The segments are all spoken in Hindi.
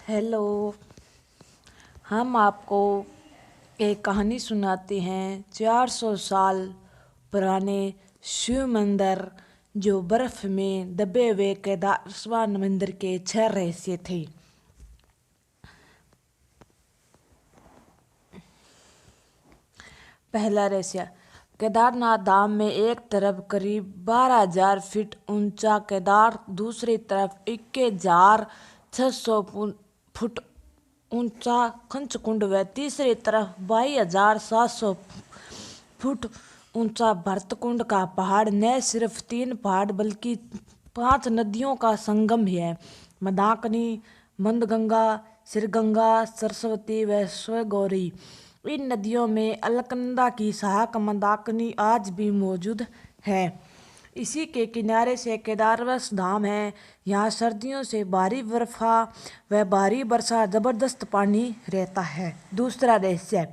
हेलो। हम आपको एक कहानी सुनाते हैं। 400 साल पुराने शिव मंदिर जो बर्फ में दबे हुए केदारेश्वर मंदिर के 6 रहस्य थे। पहला रहस्य, केदारनाथ धाम में एक तरफ करीब 12,000 फीट ऊंचा केदार, दूसरी तरफ 21,600 फुट ऊंचा कंचकुंड व तीसरी तरफ 22,700 फुट ऊंचा भरतकुंड का पहाड़ न सिर्फ 3 पहाड़ बल्कि 5 नदियों का संगम है। मंदाकिनी, मंदगंगा, श्रीगंगा, सरस्वती व स्वगौरी। इन नदियों में अलकनंदा की सहायक मंदाकिनी आज भी मौजूद है। इसी के किनारे से केदारनाथ धाम है। यहाँ सर्दियों से भारी बर्फा व भारी वर्षा जबरदस्त पानी रहता है। दूसरा रहस्य,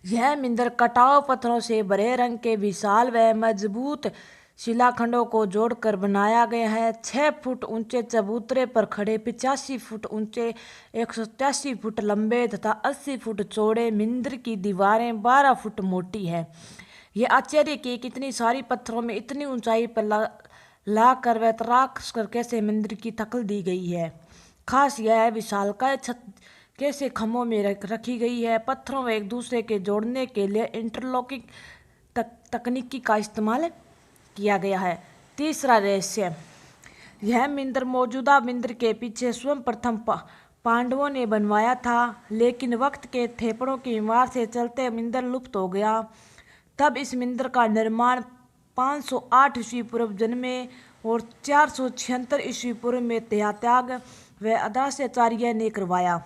यह मंदिर कटाव पत्थरों से भरे रंग के विशाल व मजबूत शिलाखंडों को जोड़कर बनाया गया है। 6 फुट ऊंचे चबूतरे पर खड़े 85 फुट ऊंचे 183 फुट लंबे तथा 80 फुट चौड़े मंदिर की दीवारें 12 फुट मोटी है। ये आश्चर्य कि कितनी सारी पत्थरों में इतनी ऊंचाई पर ला कर व तराश कर कैसे मंदिर की तकल दी गई है। खास यह है विशालकाय छत कैसे खम्भों में रखी गई है। पत्थरों में एक दूसरे के जोड़ने के लिए इंटरलॉकिंग तकनीकी का इस्तेमाल किया गया है। तीसरा रहस्य, यह मंदिर मौजूदा मंदिर के पीछे स्वयं प्रथम पांडवों ने बनवाया था, लेकिन वक्त के थेपड़ों की मार से चलते मंदिर लुप्त हो गया। तब इस मंदिर का निर्माण 508 ईस्वी पूर्व जन्मे और 476 ईस्वी पूर्व में त्याग व अदास्याचार्य ने करवाया।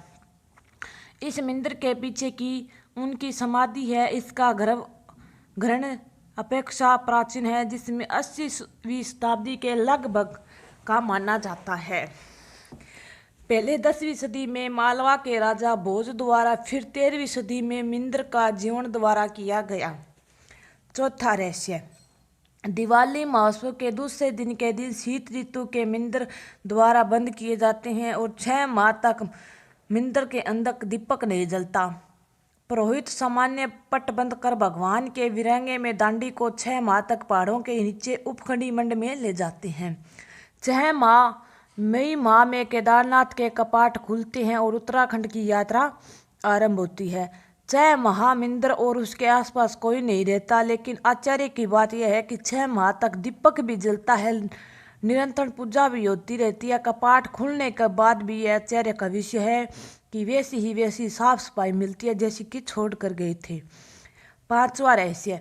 इस मंदिर के पीछे की उनकी समाधि है। इसका गर्भगृह अपेक्षा प्राचीन है, जिसमें 80वीं शताब्दी के लगभग का माना जाता है। पहले 10वीं सदी में मालवा के राजा भोज द्वारा, फिर 13वीं सदी में मंदिर का जीर्ण द्वारा किया गया। चौथा रहस्य, दिवाली महोत्सव के दूसरे दिन के दिन शीत ऋतु के मंदिर द्वारा बंद किए जाते हैं और 6 माह तक मंदिर के अंदर दीपक नहीं जलता। पुरोहित सामान्य पट बंद कर भगवान के विरंगे में दांडी को 6 माह तक पहाड़ों के नीचे उपखंडी मंड में ले जाते हैं। 6 माह मई माह में केदारनाथ के कपाट खुलते हैं और उत्तराखंड की यात्रा आरंभ होती है। 6 माह मंदिर और उसके आसपास कोई नहीं रहता, लेकिन आश्चर्य की बात यह है कि 6 माह तक दीपक भी जलता है, निरंतर पूजा भी होती रहती है। कपाट खुलने के बाद भी यह आश्चर्य का विषय है कि वैसी साफ सफाई मिलती है जैसी कि छोड़ कर गए थे। पांचवा रहस्य,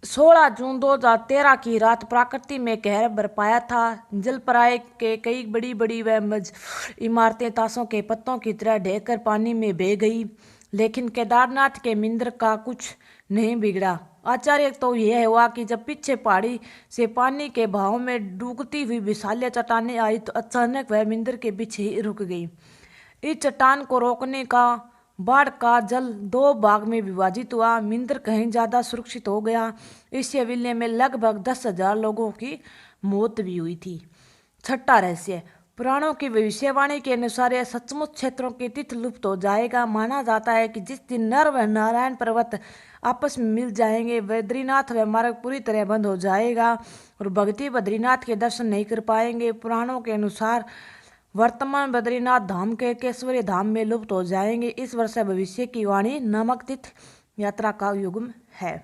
16 जून 2013 की रात प्रकृति में कहर बरपाया था। जलप्रलय के कई बड़ी बड़ी व इमारतें ताशों के पत्तों की तरह ढहकर पानी में बह गई, लेकिन केदारनाथ के मंदिर का कुछ नहीं बिगड़ा। आश्चर्य तो यह हुआ कि जब पीछे पहाड़ी से पानी के बहाव में डूबती हुई विशाल चट्टानें आई तो अचानक वह मंदिर के पीछे ही रुक गई। इस चट्टान को रोकने का बाढ़ का जल 2 भाग में विभाजित हुआ। मंदिर कहीं ज्यादा सुरक्षित हो गया। इस विलय में लगभग 10,000 लोगों की मौत भी हुई थी। छठा रहस्य, पुराणों की भविष्यवाणी के अनुसार यह सचमुच क्षेत्रों के तिथि लुप्त हो जाएगा। माना जाता है कि जिस दिन नर व नारायण पर्वत आपस में मिल जाएंगे, बद्रीनाथ व मार्ग पूरी तरह बंद हो जाएगा और भक्ति बद्रीनाथ के दर्शन नहीं कर पाएंगे। पुराणों के अनुसार वर्तमान बद्रीनाथ धाम के केसवरी धाम में लुप्त हो जाएंगे। इस वर्ष भविष्य की वाणी नामक तीर्थ यात्रा का युग्म है।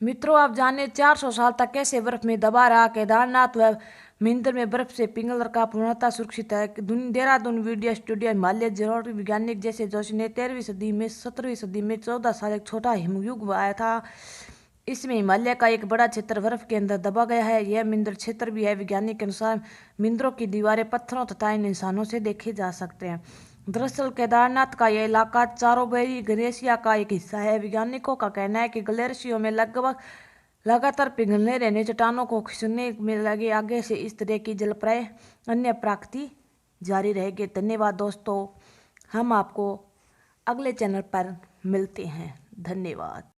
मित्रों, आप जाने 400 साल तक कैसे बर्फ में दबा रहा केदारनाथ व मंदिर में बर्फ से पिघल का पूर्णतः सुरक्षित है। देहरादून वीडियो स्टूडियो हिमालय ज्योतिर्विज्ञानी वैज्ञानिक जैसे जोशी ने 13वीं सदी में 17वीं सदी में 14 साल एक छोटा हिमयुग आया था। इसमें हिमालय का एक बड़ा क्षेत्र बर्फ के अंदर दबा गया है। यह मंदिर क्षेत्र भी है। वैज्ञानिक के अनुसार मंदिरों की दीवारें पत्थरों तथा इन इंसानों से देखे जा सकते हैं। दरअसल केदारनाथ का यह इलाका चारोबेरी ग्लेशियर का एक हिस्सा है। वैज्ञानिकों का कहना है कि ग्लेशियर में लगातार पिघलने रहने चट्टानों को खिसकने में लगे आगे से इस तरह की जलप्रलय अन्य प्राकृति जारी रहेगी। धन्यवाद दोस्तों, हम आपको अगले चैनल पर मिलते हैं। धन्यवाद।